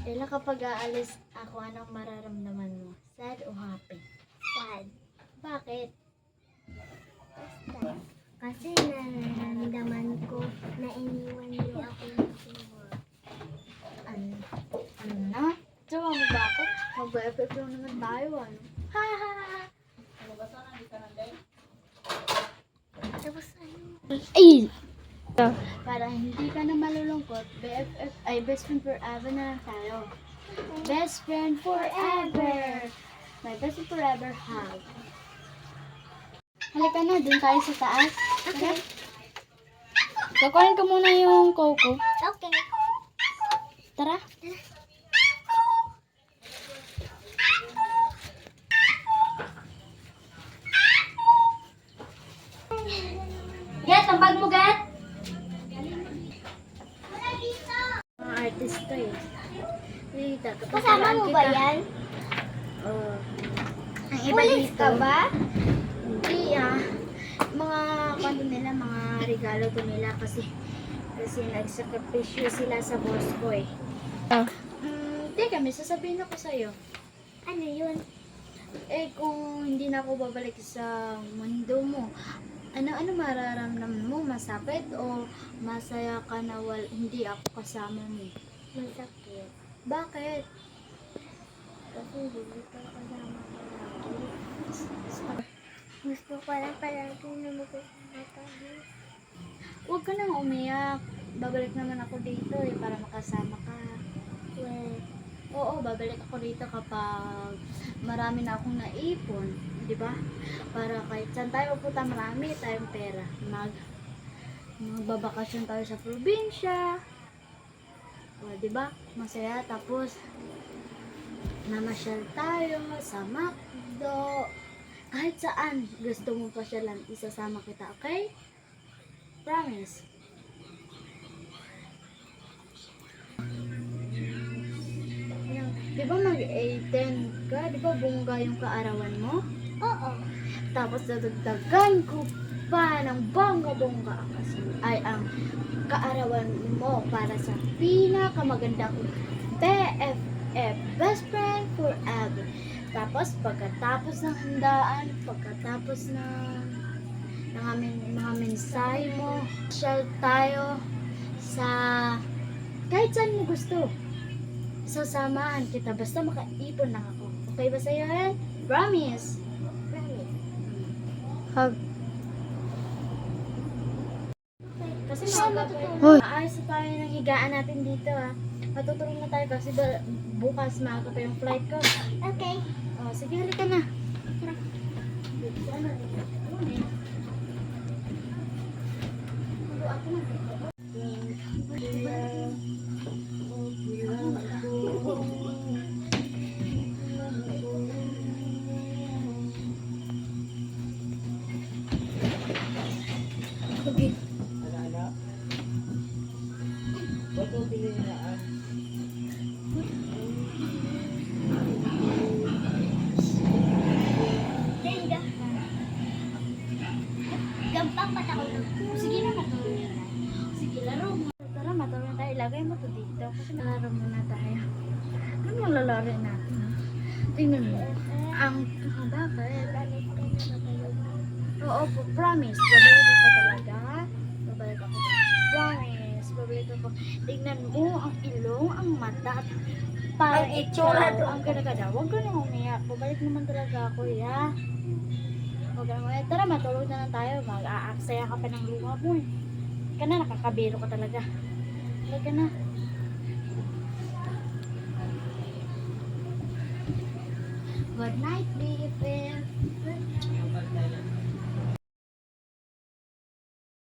Kailan kapag aalis ako, anong mararamdaman mo? Sad o happy? Sad. Bakit? Basta. Kasi nararamdaman ko na iniwan niyo ako ng work. Ano na? Tsawa mo ba ako? Mag-BFF lang naman tayo, ano? Ha ha ha! Tapos ano? Ay! Para hindi ka na malulungkot, BFF, ay best friend forever na lang tayo. Best friend forever! My best friend forever hug. Halika na, dun tayo sa taas. Okay. Kukunin ko muna yung coco. Okay. Tara. Get, ang bag mo, Get! Mga artista eh. Dito, Kasama mo ba yan? Oo. Ang iba Pulis dito. ka ba? Hindi mga kwento nila, mga regalo to nila kasi nagsakripisyo sila sa boss ko eh. Teka, may sasabihin ako sa'yo. Ano yun? Eh, kung hindi na ako babalik sa mundo mo, ano mararamdaman mo? Masakit o masaya ka na hindi ako kasama mo? Masakit. Bakit? Kasi hindi ka kasama palagi. Gusto ko lang palagi na magkasama tayo. Huwag ka nang umiyak. Babalik naman ako dito eh, para makasama ka. Well, Oo, babalik ako dito kapag marami na akong naipon, di ba? Para kahit saan tayo pupunta, marami tayong pera. Magbabakasyon tayo sa probinsya. O, di ba? Masaya. Tapos, namasyal tayo sa McDo. Kahit saan gusto mong pasyalan, isasama kita, okay? Promise. Di ba mag-18 ka? Di ba bongga yung kaarawan mo? oo. Tapos dadagdagan ko pa ng bongga-bongga ang kaarawan mo para sa pinakamaganda kong BFF, best friend forever. Tapos pagkatapos ng handaan, pagkatapos ng aming mga mensahe mo, share tayo sa kahit saan mo gusto. Sasamahan kita basta makaipon lang ako. Okay ba sa'yo yan? Promise. Promise. Hug. Kasi Hoy. maayos na tayo ng higaan natin dito Matutulog na tayo kasi bukas maaga pa yung flight ko. Okay. Oh, sige, halika na. Okay. There gampang ba't ako ng... Sige na, matulog na tayo. Sige, laro mo. Tara, matulog na tayo. Ilagay mo to dito. Kasi laro muna tayo. Ano yung lalaro natin? Tingnan mo. Ang bakit? Oo, promise. Babalik ako talaga. Babalik ako. Promise. Babalik ako. Tingnan mo ang ilong, ang mata. Parang Ang itsura ikaw doon. ang kinagada. Huwag ka nang umiyak. Babalik naman talaga ako, ya. Huwag ka nang umiyak. Tara, matulog na lang tayo. Mag-aaksaya ka pa ng luha mo eh. Ka na, nakakabiro ka talaga. Huwag ka na. Good night, BFF.